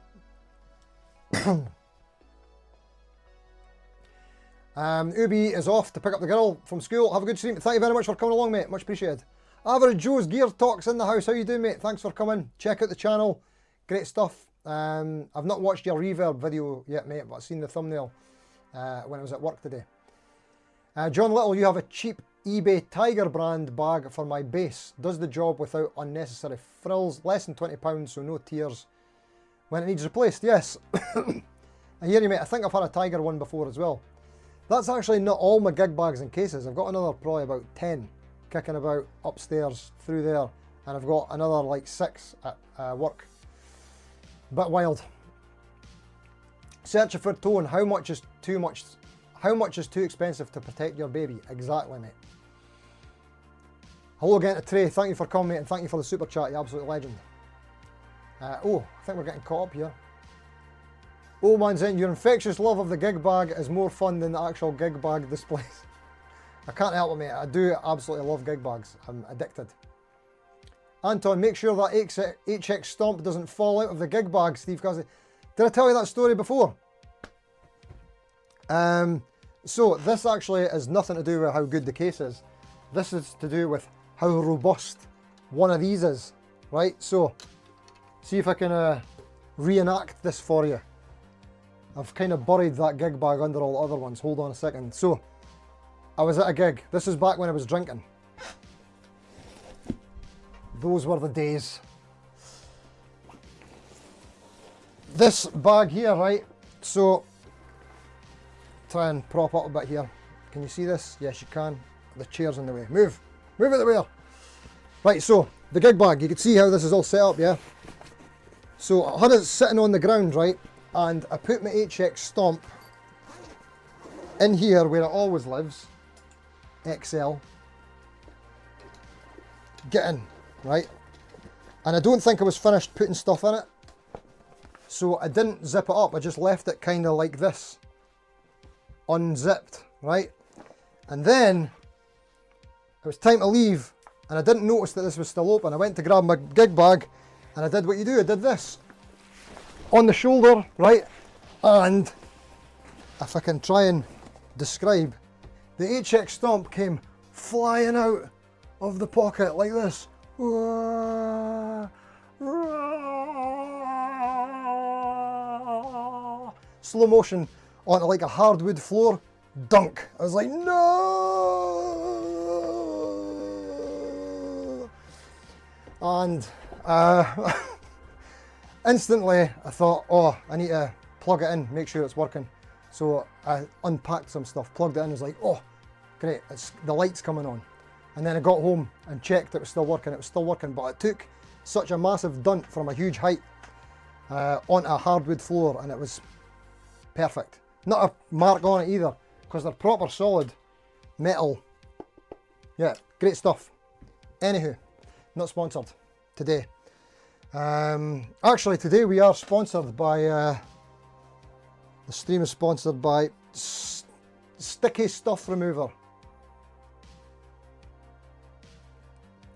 Ubi is off to pick up the girl from school. Have a good stream. Thank you very much for coming along, mate. Much appreciated. Average Joe's Gear Talks in the house. How you doing, mate? Thanks for coming. Check out the channel. Great stuff. I've not watched your reverb video yet, mate, but I've seen the thumbnail when I was at work today. John Little, you have a cheap eBay Tiger brand bag for my bass. Does the job without unnecessary frills. Less than £20, so no tears when it needs replaced. Yes. I hear you, mate. I think I've had a Tiger one before as well. That's actually not all my gig bags and cases. I've got another probably about 10 kicking about upstairs through there, and I've got another like 6 at work. Bit wild. Search for tone. How much is too much? How much is too expensive to protect your baby? Exactly, mate. Hello again to Trey. Thank you for coming, mate, and thank you for the super chat. You absolute legend. Oh, I think we're getting caught up here. Oh, man's in. Your infectious love of the gig bag is more fun than the actual gig bag displays. I can't help it, mate. I do absolutely love gig bags. I'm addicted. Anton, make sure that HX Stomp doesn't fall out of the gig bag, Steve Casey. Did I tell you that story before? So this actually is nothing to do with how good the case is. This is to do with how robust one of these is, right? So, see if I can reenact this for you. I've kind of buried that gig bag under all the other ones. Hold on a second. So, I was at a gig. This is back when I was drinking. Those were the days. This bag here, right? So, try and prop up a bit here. Can you see this? Yes, you can. The chair's in the way. Move. Move it the way. Right, so, the gig bag. You can see how this is all set up, yeah? So, I had it sitting on the ground, right? And I put my HX Stomp in here where it always lives. XL. Get in, right? And I don't think I was finished putting stuff in it. So I didn't zip it up, I just left it kind of like this. Unzipped, right? And then it was time to leave and I didn't notice that this was still open. I went to grab my gig bag and I did what you do, I did this. On the shoulder, right? And if I can try and describe, the HX Stomp came flying out of the pocket like this. Slow motion onto like a hardwood floor. Dunk. I was like, no! And instantly I thought, oh, I need to plug it in, make sure it's working. So I unpacked some stuff, plugged it in, was like, oh, great, the light's coming on. And then I got home and checked it was still working. It was still working, but it took such a massive dunt from a huge height onto a hardwood floor, and it was perfect. Not a mark on it either, because they're proper solid metal. Yeah, great stuff. Anywho, not sponsored today. Actually, today we are sponsored by, the stream is sponsored by Sticky Stuff Remover.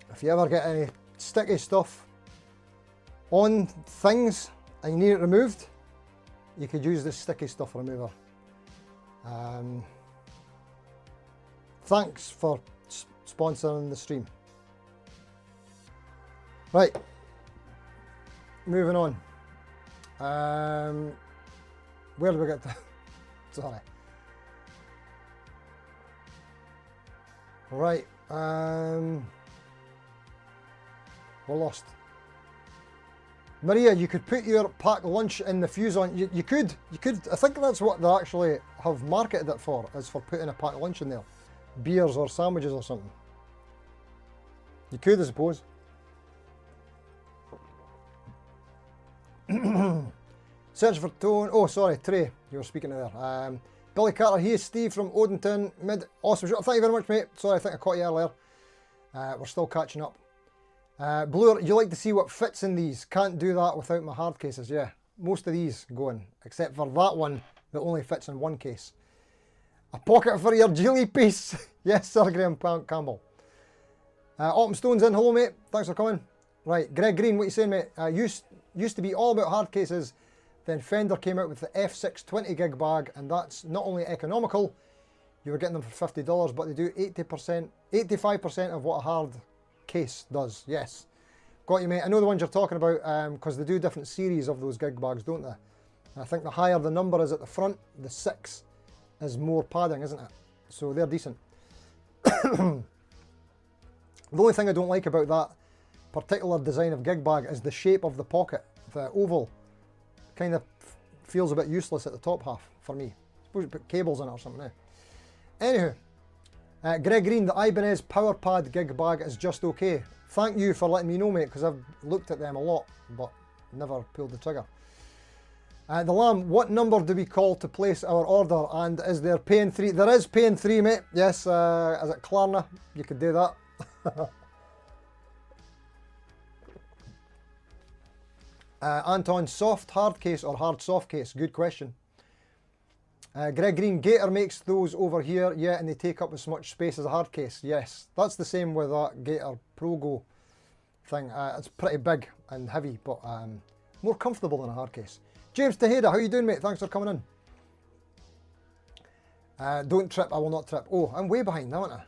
If you ever get any sticky stuff on things and you need it removed, you could use this Sticky Stuff Remover. Thanks for sponsoring the stream. Right, moving on. Where do we get to? Sorry. Right, we're lost. Maria, you could put your packed lunch in the fuse on. You could. I think that's what they actually have marketed it for, is for putting a packed lunch in there. Beers or sandwiches or something. You could, I suppose. Search for tone. Oh, sorry, Trey. You were speaking to there. Billy Carter, he is Steve from Odenton. Awesome show. Thank you very much, mate. Sorry, I think I caught you earlier. We're still catching up. Blue, you like to see what fits in these. Can't do that without my hard cases. Yeah, most of these go in, except for that one that only fits in one case. A pocket for your Geely piece. Yes, Sir Graham Campbell. Autumn Stone's in. Hello, mate. Thanks for coming. Right, Greg Green, what you saying, mate? Used to be all about hard cases. Then Fender came out with the F620 gig bag, and that's not only economical, you were getting them for $50, but they do 85% of what a hard case does. Yes, got you, mate. I know the ones you're talking about, because they do different series of those gig bags, don't they? I think the higher the number is at the front, the 6 is more padding, isn't it? So they're decent. The only thing I don't like about that particular design of gig bag is the shape of the pocket. The oval kind of feels a bit useless at the top half for me. I suppose you put cables in it or something. Anywho, Greg Green, the Ibanez Power Pad gig bag is just okay. Thank you for letting me know, mate, because I've looked at them a lot, but never pulled the trigger. The Lamb, what number do we call to place our order, and is there pay in 3? There is pay in 3, mate. Yes, is it Klarna? You could do that. Anton, soft hard case or hard soft case? Good question. Greg Green, Gator makes those over here, yeah, and they take up as much space as a hard case. Yes, that's the same with that Gator Progo thing. It's pretty big and heavy, but more comfortable than a hard case. James Tejeda, how you doing, mate? Thanks for coming in. Don't trip, I will not trip. Oh, I'm way behind, aren't I?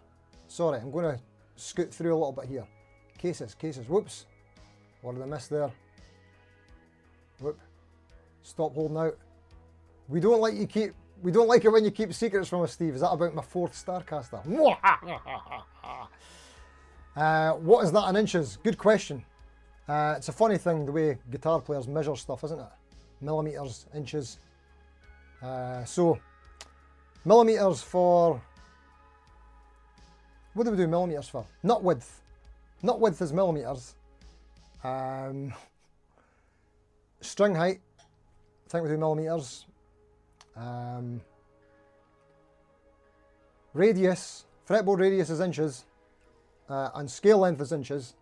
Sorry, I'm going to scoot through a little bit here. Cases, whoops. What did I miss there? Whoop. Stop holding out. We don't like it when you keep secrets from us, Steve. Is that about my 4th Starcaster? What is that in inches? Good question. It's a funny thing the way guitar players measure stuff, isn't it? Millimeters, inches. So, millimeters for... What do we do millimeters for? Nut width. Nut width is millimeters. String height, I think we do millimeters. Radius, fretboard radius is inches, and scale length is inches.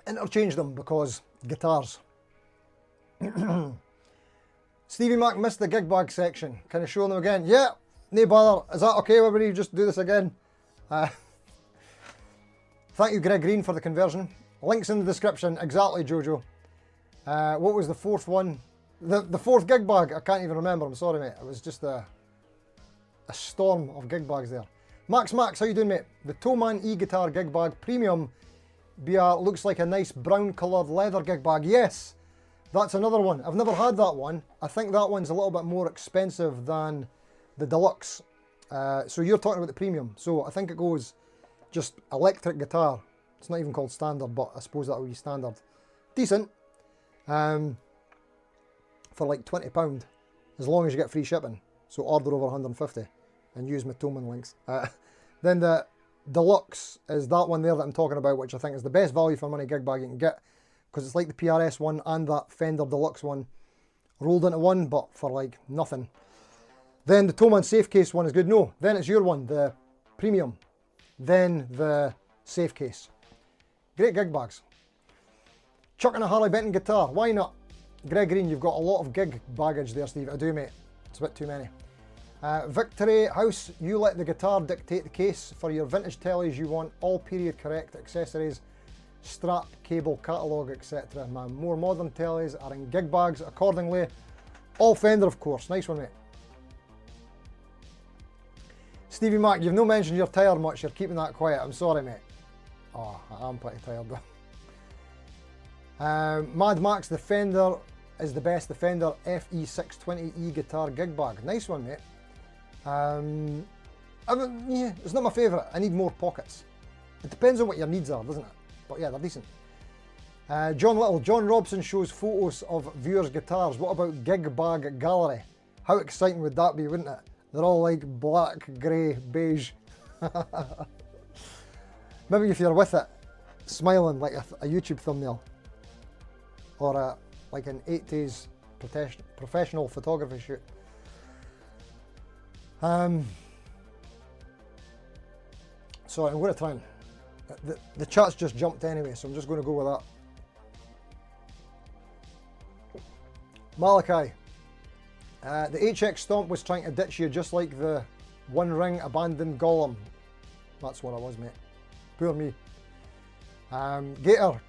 Interchange them because guitars. Stevie Mac missed the gig bag section. Can I show them again? Yeah, no bother. Is that okay, everybody? Just do this again. Thank you, Greg Green, for the conversion. Links in the description. Exactly, Jojo. What was the 4th one? The 4th gig bag? I can't even remember. I'm sorry, mate. It was just a storm of gig bags there. Max, how you doing, mate? The Thomann e-guitar gig bag premium looks like a nice brown coloured leather gig bag. Yes, that's another one. I've never had that one. I think that one's a little bit more expensive than the deluxe. So you're talking about the premium. So I think it goes just electric guitar. It's not even called standard, but I suppose that would be standard. Decent. For like £20, as long as you get free shipping. So order over 150 and use my Thomann links. Then the deluxe is that one there that I'm talking about, which I think is the best value for money gig bag you can get, because it's like the PRS one and that Fender Deluxe one rolled into one, but for like nothing. Then the Thomann safe case one is good. No, then it's your one, the premium. Then the safe case. Great gig bags. Chucking a Harley Benton guitar, why not? Greg Green, you've got a lot of gig baggage there, Steve. I do, mate. It's a bit too many. Victory House, you let the guitar dictate the case. For your vintage tellies, you want all period correct accessories, strap, cable, catalogue, etc. My more modern tellies are in gig bags accordingly. All Fender, of course. Nice one, mate. Stevie Mac, you've no mentioned you're tired much. You're keeping that quiet. I'm sorry, mate. Oh, I'm pretty tired though. Mad Max, the Fender is the best. The Fender FE620E guitar gig bag. Nice one, mate. Yeah, it's not my favourite. I need more pockets. It depends on what your needs are, doesn't it? But yeah, they're decent. John Little, John Robson shows photos of viewers' guitars. What about gig bag gallery? How exciting would that be, wouldn't it? They're all like black, grey, beige. Maybe if you're with it, smiling like a YouTube thumbnail. Or like an 80s professional photography shoot. So I'm going to try and... The chat's just jumped anyway, so I'm just going to go with that. Malachi. The HX Stomp was trying to ditch you just like the One Ring abandoned Golem. That's what I was, mate. Poor me. Gator.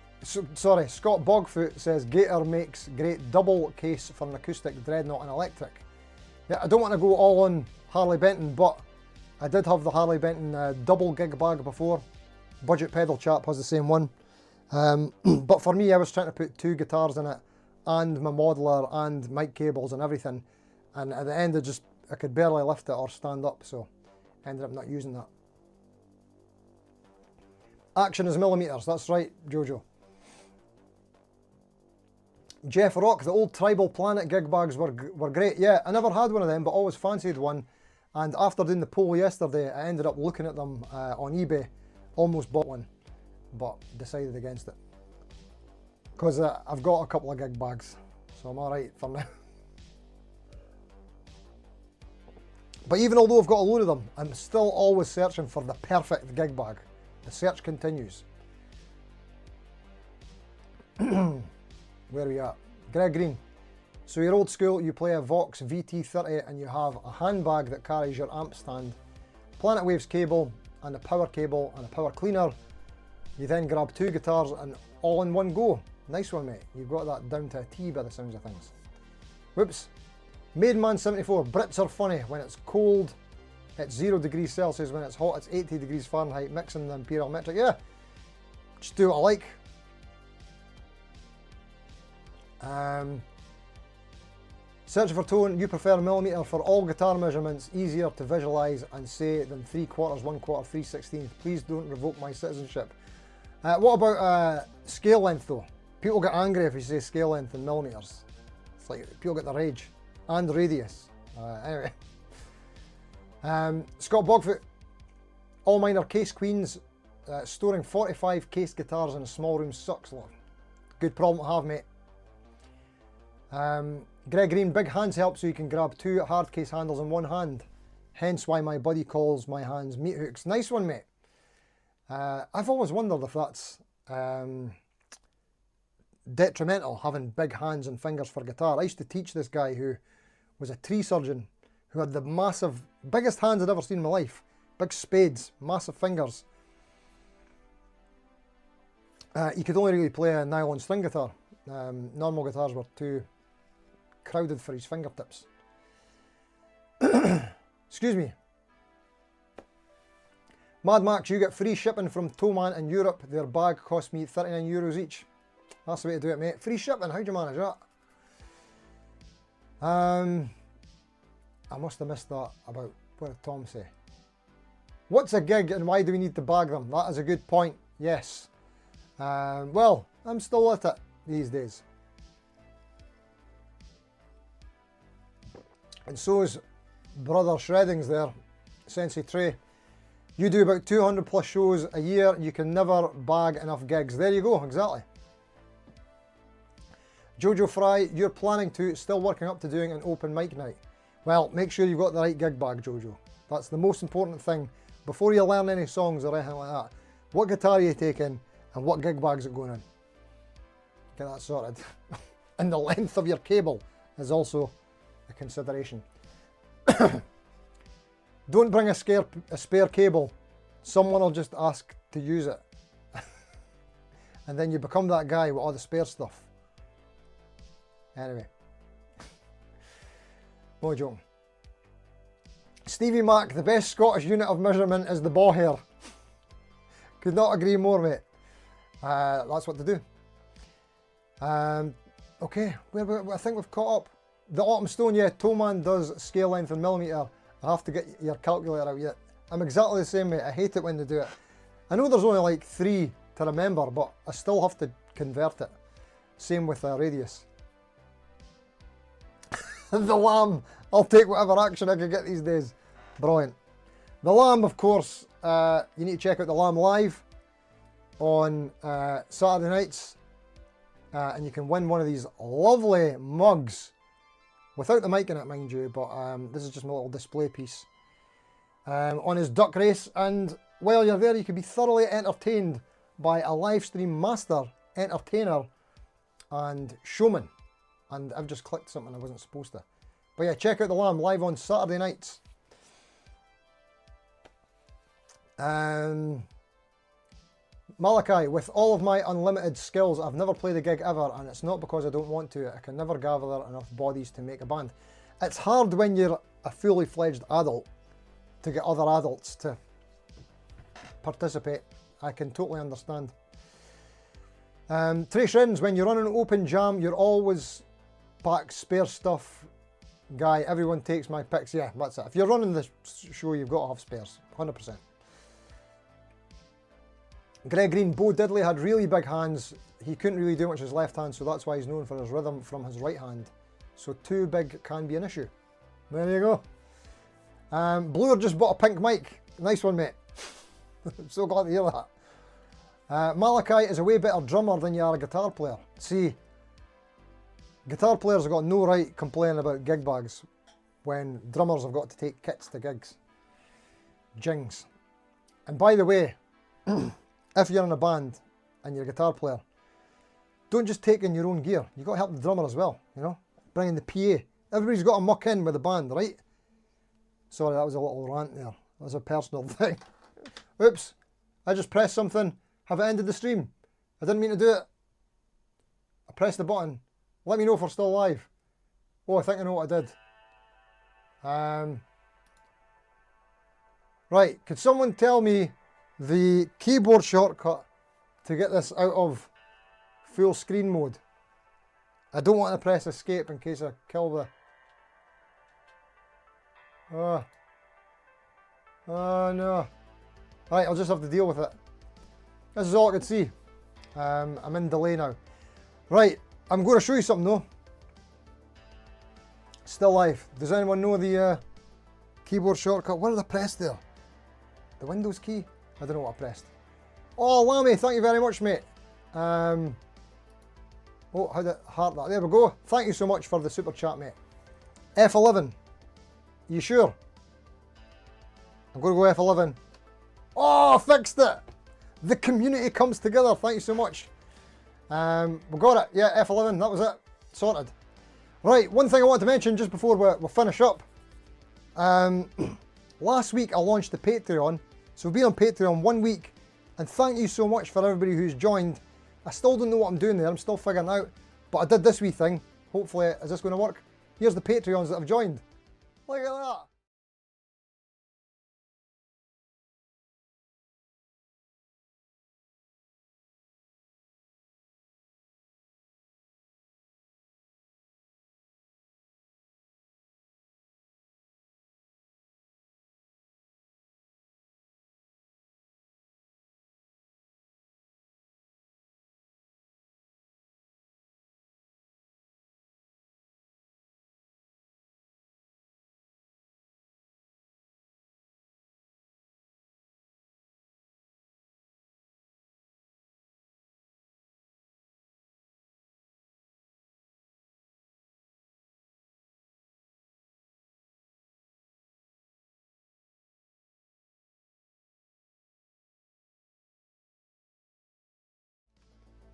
Sorry, Scott Bogfoot says Gator makes great double case for an acoustic dreadnought and electric. Yeah, I don't want to go all on Harley Benton, but I did have the Harley Benton double gig bag before. Budget Pedal chap has the same one. But for me, I was trying to put 2 guitars in it, and my modeler, and mic cables and everything. And at the end, I could barely lift it or stand up, so I ended up not using that. Action is millimeters, that's right, Jojo. Jeff Rock, the old Tribal Planet gig bags were great. Yeah, I never had one of them, but always fancied one. And after doing the poll yesterday, I ended up looking at them on eBay. Almost bought one, but decided against it. Because I've got a couple of gig bags, so I'm alright for now. But even although I've got a load of them, I'm still always searching for the perfect gig bag. The search continues. Where are we at? Greg Green. So you're old school, you play a Vox VT30 and you have a handbag that carries your amp stand, Planet Waves cable and a power cable and a power cleaner. You then grab 2 guitars and all in one go. Nice one, mate. You've got that down to a T by the sounds of things. Whoops. Maidman74, Brits are funny. When it's cold, it's 0 degrees Celsius. When it's hot, it's 80 degrees Fahrenheit. Mixing the imperial metric. Yeah, just do what I like. Search for tone. You prefer millimeter for all guitar measurements. Easier to visualize and say than 3/4, 1/4, 3/16. Please don't revoke my citizenship. What about scale length though? People get angry if you say scale length in millimeters. It's like people get the rage. And radius. Anyway. Scott Bogfoot. All mine are case queens. Storing 45 case guitars in a small room sucks. Good problem to have, mate. Greg Green, big hands help so you can grab 2 hard case handles in one hand. Hence why my buddy calls my hands meat hooks. Nice one, mate. I've always wondered if that's detrimental, having big hands and fingers for guitar. I used to teach this guy who was a tree surgeon who had the massive, biggest hands I'd ever seen in my life. Big spades, massive fingers. He could only really play a nylon string guitar. Normal guitars were too crowded for his fingertips. Excuse me. Mad Max, you get free shipping from Thomann in Europe. Their bag cost me €39 each. That's the way to do it, mate. Free shipping, how'd you manage that? I must have missed that about, what did Tom say? What's a gig and why do we need to bag them? That is a good point, yes. Well, I'm still at it these days. And so is Brother Shreddings there, Sensei Trey. You do about 200 plus shows a year, you can never bag enough gigs. There you go, exactly. Jojo Fry, you're planning to, still working up to doing an open mic night. Well, make sure you've got the right gig bag, Jojo. That's the most important thing. Before you learn any songs or anything like that, what guitar are you taking and what gig bag's it going in? Get that sorted. And the length of your cable is also a consideration. Don't bring a spare cable. Someone will just ask to use it. And then you become that guy with all the spare stuff. Anyway. No joking. Stevie Mac, the best Scottish unit of measurement is the ball hair. Could not agree more, mate. That's what to do. Okay, I think we've caught up. The Autumn Stone, yeah, Thomann does scale length in millimeter. I have to get your calculator out yet. I'm exactly the same, mate. I hate it when they do it. I know there's only like 3 to remember, but I still have to convert it. Same with radius. The Lamb. I'll take whatever action I can get these days. Brilliant. The Lamb, of course, you need to check out The Lamb live on Saturday nights. And you can win one of these lovely mugs. Without the mic in it, mind you, but this is just my little display piece. On his duck race. And while you're there, you can be thoroughly entertained by a live stream master, entertainer, and showman. And I've just clicked something I wasn't supposed to. But yeah, check out The Lamb live on Saturday nights. Malachi, with all of my unlimited skills, I've never played a gig ever, and it's not because I don't want to. I can never gather enough bodies to make a band. It's hard when you're a fully fledged adult to get other adults to participate. I can totally understand. Trey Shriddens, when you run an open jam, you're always back spare stuff guy. Everyone takes my picks. Yeah, that's it. If you're running the show, you've got to have spares, 100%. Greg Green, Bo Diddley had really big hands. He couldn't really do much with his left hand, so that's why he's known for his rhythm from his right hand. So too big can be an issue. There you go. Bluer just bought a pink mic. Nice one, mate. I'm so glad to hear that. Malachi is a way better drummer than you are a guitar player. See, guitar players have got no right complaining about gig bags when drummers have got to take kits to gigs. Jings. And by the way, if you're in a band and you're a guitar player, don't just take in your own gear. You've got to help the drummer as well, you know? bringing the PA. Everybody's got to muck in with the band, right? Sorry, that was a little rant there. That was a personal thing. Oops, I just pressed something. Have it ended the stream? I didn't mean to do it. I pressed the button. Let me know if we're still live. Oh, I think I know what I did. Right, could someone tell me the keyboard shortcut to get this out of full screen mode? I don't want to press escape in case I kill the... Oh no. Right, I'll just have to deal with it. This is all I could see. I'm in delay now. Right, I'm going to show you something though. Still live. Does anyone know the keyboard shortcut? What did I press there? The Windows key? I don't know what I pressed. Oh, Lammy, thank you very much, mate. Oh, how did I heart that? There we go. Thank you so much for the super chat, mate. F11. You sure? I'm going to go F11. Oh, I fixed it. The community comes together. Thank you so much. We got it. Yeah, F11. That was it. Sorted. Right, one thing I want to mention just before we finish up. Last week I launched the Patreon. So we've been on Patreon 1 week. And thank you so much for everybody who's joined. I still don't know what I'm doing there. I'm still figuring it out. But I did this wee thing. Hopefully, is this going to work? Here's the Patreons that have joined. Look at that.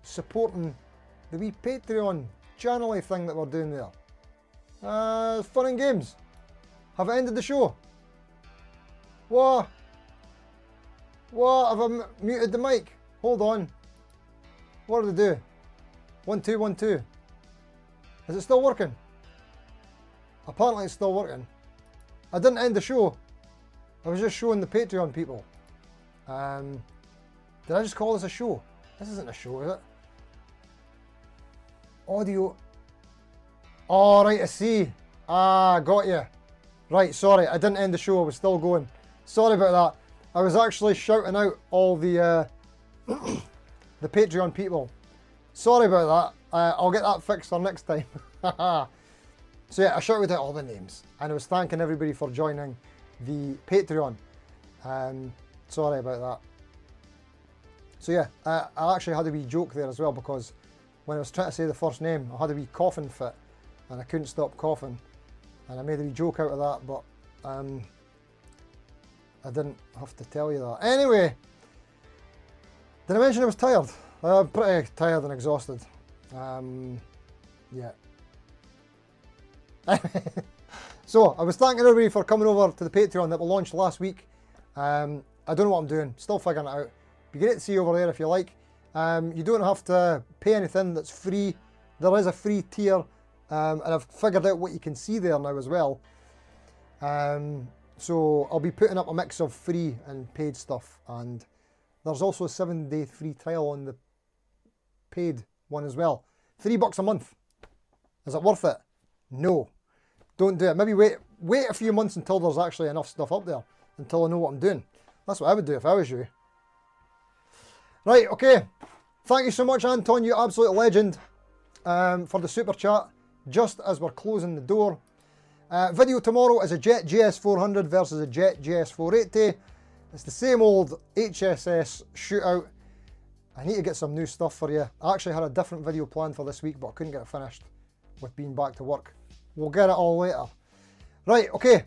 Supporting the wee Patreon channel thing that we're doing there. Fun and games. Have I ended the show? What? What? Have I muted the mic? Hold on. What did I do? 1 2 1 2. Is it still working? Apparently it's still working. I didn't end the show. I was just showing the Patreon people. Did I just call this a show? This isn't a show, is it? Audio. Oh, right, I see. Ah, got you. Right, sorry, I didn't end the show. I was still going. Sorry about that. I was actually shouting out all the the Patreon people. Sorry about that. I'll get that fixed for next time. So yeah, I shouted out all the names, and I was thanking everybody for joining the Patreon. Sorry about that. So yeah, I actually had a wee joke there as well, because when I was trying to say the first name, I had a wee coughing fit, and I couldn't stop coughing, and I made a wee joke out of that, but I didn't have to tell you that. Anyway, did I mention I was tired? I'm pretty tired and exhausted. Yeah. So I was thanking everybody for coming over to the Patreon that we launched last week. I don't know what I'm doing, still figuring it out. Be great to see you over there if you like. You don't have to pay anything, that's free. There is a free tier, and I've figured out what you can see there now as well. So I'll be putting up a mix of free and paid stuff, and there's also a 7-day free trial on the paid one as well. $3 a month. Is it worth it? No. Don't do it. Maybe wait a few months until there's actually enough stuff up there, until I know what I'm doing. That's what I would do if I was you. Right, okay. Thank you so much, Anton, you absolute legend, for the super chat, just as we're closing the door. Video tomorrow is a Jet GS400 versus a Jet GS480. It's the same old HSS shootout. I need to get some new stuff for you. I actually had a different video planned for this week, but I couldn't get it finished with being back to work. We'll get it all later. Right, okay.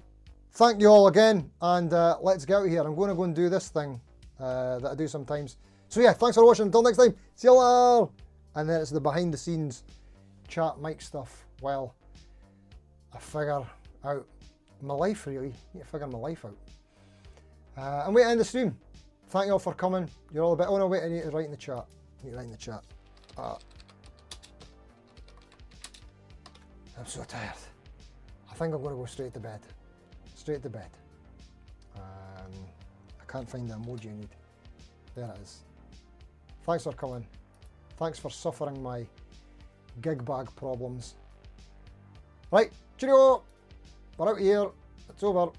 Thank you all again, and let's get out of here. I'm going to go and do this thing that I do sometimes. So yeah, thanks for watching. Until next time, see you later. And then it's the behind the scenes chat mic stuff while I figure out my life, really. Need to figure my life out. I'm waiting to end the stream. Thank you all for coming. You're all a bit. Oh no, wait, I need to write in the chat. I need to write in the chat. I'm so tired. I think I'm going to go straight to bed. Straight to bed. I can't find the emoji I need. There it is. Thanks for coming. Thanks for suffering my gig bag problems. Right, cheerio! We're out here. It's over.